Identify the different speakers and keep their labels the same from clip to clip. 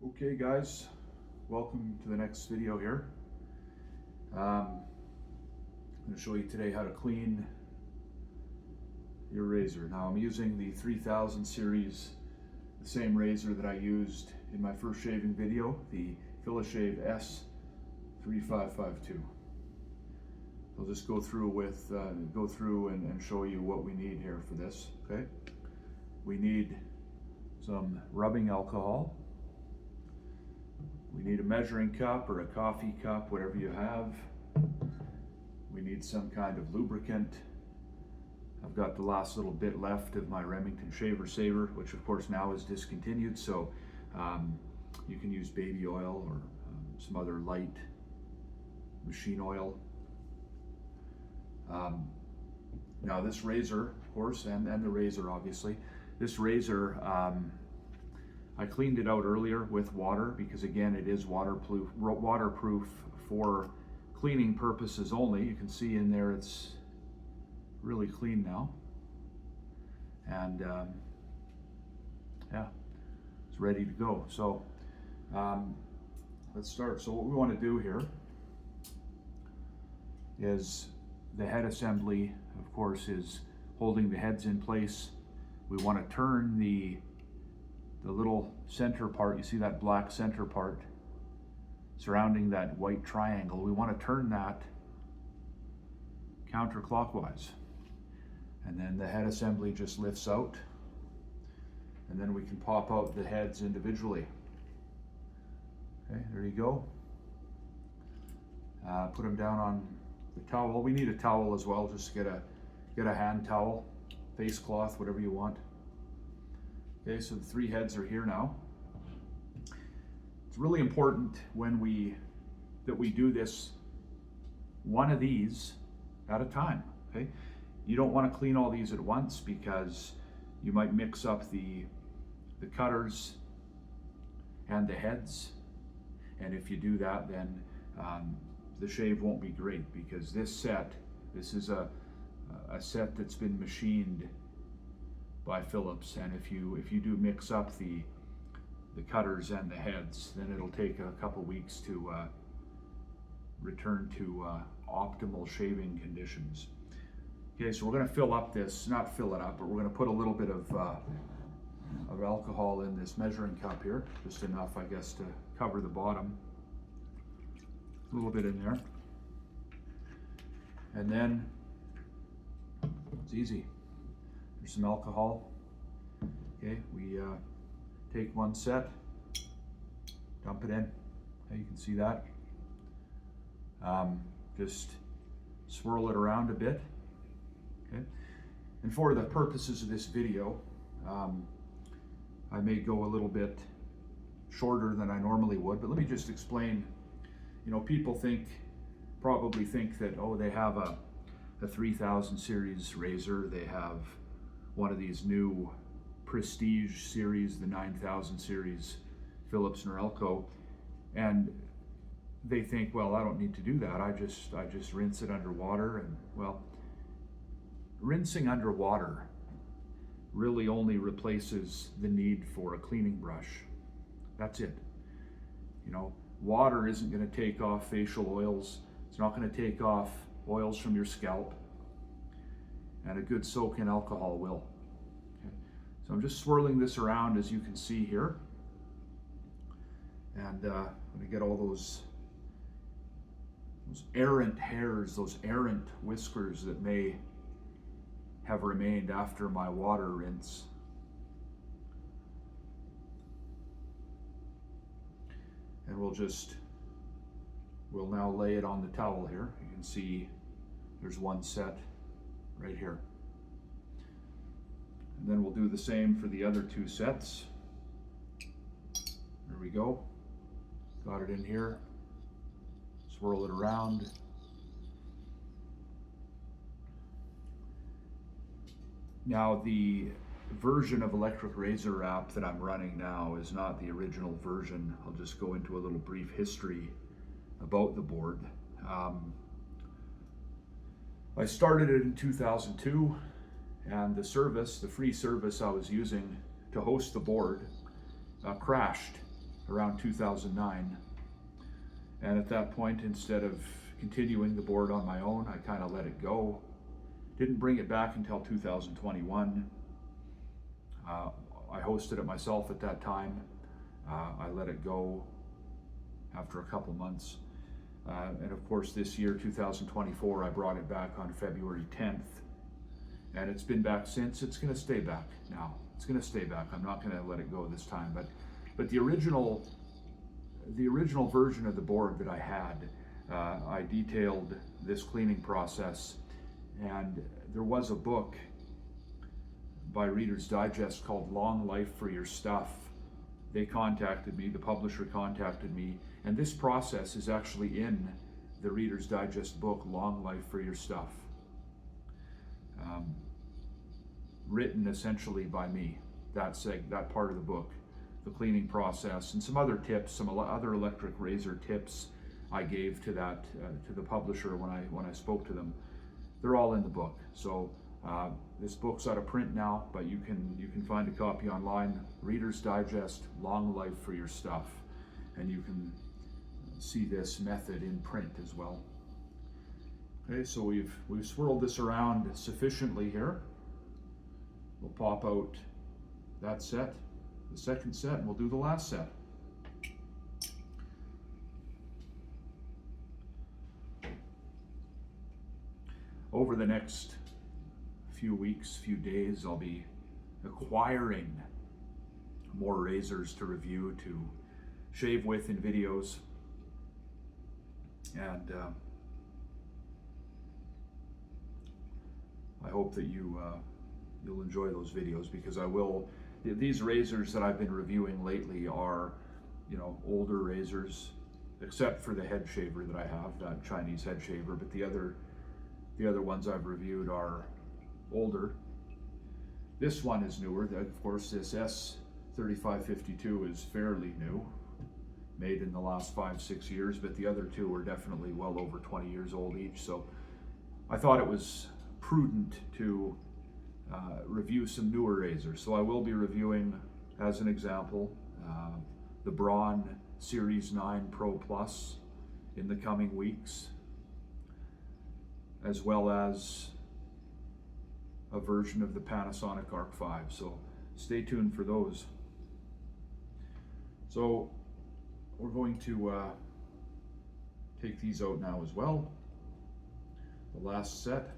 Speaker 1: Okay guys, welcome to the next video here. I'm going to show you today how to clean your razor. Now I'm using the 3000 series, the same razor that I used in my first shaving video, the Philishave S3552. I'll just go through and show you what we need here for this. Okay, we need some rubbing alcohol. We need a measuring cup or a coffee cup, whatever you have. We need some kind of lubricant. I've got the last little bit left of my Remington Shaver Saver, which of course now is discontinued, so you can use baby oil or some other light machine oil. Now this razor, of course, and the razor obviously, this razor, I cleaned it out earlier with water because again it is waterproof for cleaning purposes only. You can see in there it's really clean now, and yeah, it's ready to go. So let's start. So what we want to do here is the head assembly, of course, is holding the heads in place. We want to turn the little center part, you see that black center part surrounding that white triangle, we want to turn that counterclockwise. And then the head assembly just lifts out, and then we can pop out the heads individually. Okay, there you go. Put them down on the towel. We need a towel as well, just get a hand towel, face cloth, whatever you want. Okay, so the three heads are here now. It's really important that we do this one of these at a time. Okay, you don't want to clean all these at once because you might mix up the cutters and the heads, and if you do that, then the shave won't be great, because this is a set that's been machined by Phillips, and if you do mix up the cutters and the heads, then it'll take a couple weeks to return to optimal shaving conditions. Okay, so we're going to fill up this, not fill it up, but we're going to put a little bit of alcohol in this measuring cup here, just enough, I guess, to cover the bottom. A little bit in there, and then it's easy. There's some alcohol. Okay, we take one set, dump it in. Okay, you can see that. Just swirl it around a bit. Okay, and for the purposes of this video, I may go a little bit shorter than I normally would, but let me just explain. You know, people probably think that, oh, they have a 3000 series razor, they have one of these new prestige series, the 9000 series Phillips Norelco, and they think, well, I don't need to do that. I just rinse it under water. And well, rinsing under water really only replaces the need for a cleaning brush. That's it. You know, water isn't going to take off facial oils. It's not going to take off oils from your scalp, and a good soak in alcohol will. Okay. So I'm just swirling this around, as you can see here, and I'm going to get all those errant hairs, those errant whiskers that may have remained after my water rinse. And we'll now lay it on the towel here. You can see there's one set right here. And then we'll do the same for the other two sets. There we go. Got it in here. Swirl it around. Now the version of Electric Razor app that I'm running now is not the original version. I'll just go into a little brief history about the board. I started it in 2002, and the free service I was using to host the board crashed around 2009. And at that point, instead of continuing the board on my own, I kind of let it go. Didn't bring it back until 2021. I hosted it myself at that time. I let it go after a couple months. And of course this year, 2024, I brought it back on February 10th. And it's been back since. It's gonna stay back now. It's gonna stay back. I'm not gonna let it go this time. But the original version of the board that I had, I detailed this cleaning process, and there was a book by Reader's Digest called Long Life for Your Stuff. They contacted me, the publisher contacted me, and this process is actually in the Reader's Digest book, Long Life for Your Stuff. Written essentially by me, that part of the book, the cleaning process, and some other tips, some other electric razor tips I gave to the publisher when I spoke to them. They're all in the book. So this book's out of print now, but you can find a copy online. Reader's Digest, Long Life for Your Stuff, and you can see this method in print as well. Okay, so we've swirled this around sufficiently here. We'll pop out that set, the second set, and we'll do the last set. Over the next few weeks, few days, I'll be acquiring more razors to review, to shave with in videos, and I hope that you'll enjoy those videos, because I will. These razors that I've been reviewing lately are, older razors, except for the head shaver that I have, that Chinese head shaver, but the other ones I've reviewed are older. This one is newer. Of course, this S3552 is fairly new, made in the last 5-6 years, but the other two are definitely well over 20 years old each. So I thought it was prudent to review some newer razors. So I will be reviewing, as an example, the Braun Series 9 Pro Plus in the coming weeks, as well as a version of the Panasonic Arc 5. So stay tuned for those. So we're going to take these out now as well. The last set.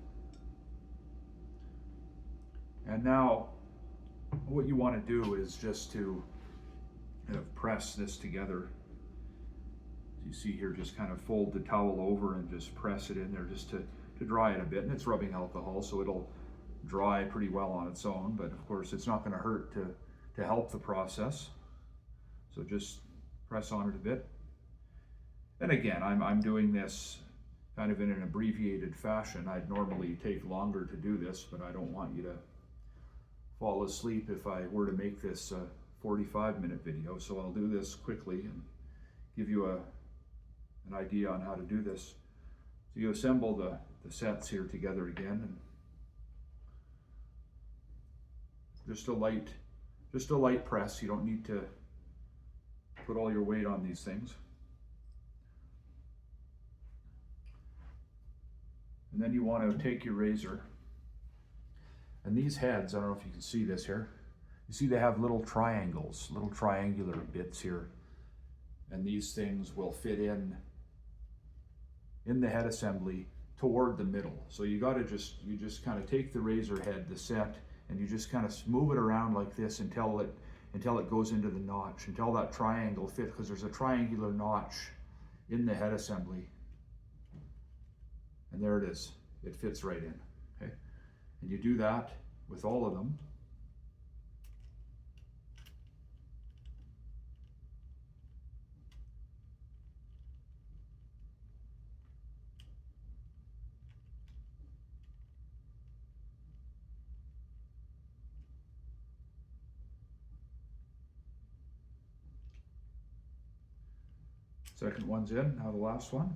Speaker 1: And now what you want to do is just to kind of press this together. As you see here, just kind of fold the towel over and just press it in there just to dry it a bit. And it's rubbing alcohol, so it'll dry pretty well on its own, but of course it's not going to hurt to help the process. So just press on it a bit. And again, I'm doing this kind of in an abbreviated fashion. I'd normally take longer to do this, but I don't want you to fall asleep if I were to make this a 45-minute video. So I'll do this quickly and give you an idea on how to do this. So you assemble the sets here together again, and just a light press. You don't need to put all your weight on these things. And then you want to take your razor, and these heads, I don't know if you can see this here, you see they have little triangles, little triangular bits here, and these things will fit in the head assembly toward the middle. So you just kind of take the razor head, the set, and you just kind of move it around like this until it goes into the notch, until that triangle fits, because there's a triangular notch in the head assembly. And there it is. It fits right in. Okay? And you do that with all of them. Second one's in, now the last one.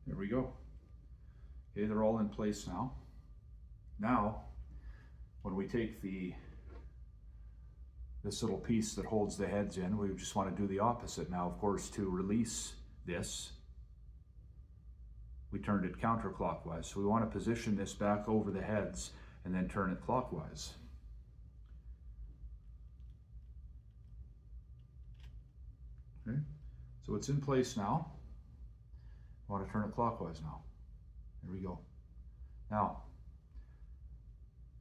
Speaker 1: There we go. Okay, they're all in place now. Now, when we take this little piece that holds the heads in, we just want to do the opposite. Now, of course, to release this, we turned it counterclockwise. So we want to position this back over the heads and then turn it clockwise. Okay, so it's in place now. I want to turn it clockwise now. There we go. Now,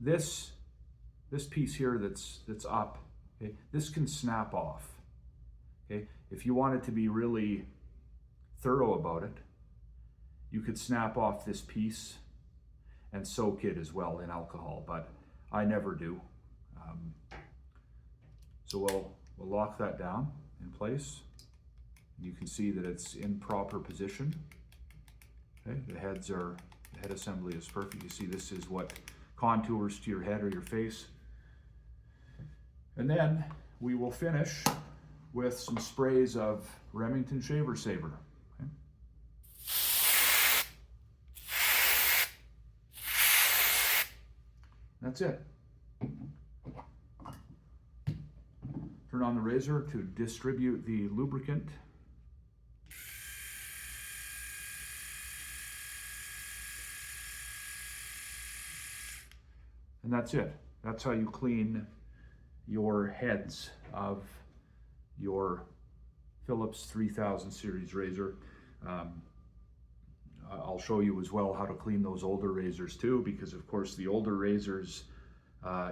Speaker 1: this piece here that's up, okay, this can snap off. Okay, if you want it to be really thorough about it, you could snap off this piece and soak it as well in alcohol, but I never do. So we'll lock that down in place. You can see that it's in proper position. Okay, the head assembly is perfect. You see this is what contours to your head or your face. And then we will finish with some sprays of Remington Shaver Saver. Okay. That's it. Turn on the razor to distribute the lubricant. And that's it. That's how you clean your heads of your Philips 3000 series razor. I'll show you as well how to clean those older razors too, because of course the older razors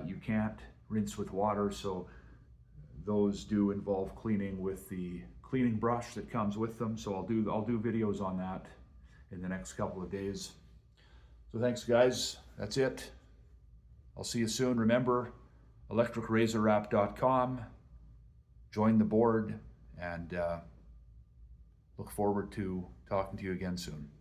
Speaker 1: you can't rinse with water, so those do involve cleaning with the cleaning brush that comes with them. So I'll do videos on that in the next couple of days. So thanks guys, that's it. I'll see you soon. Remember, electricrazorwrap.com. Join the board, and look forward to talking to you again soon.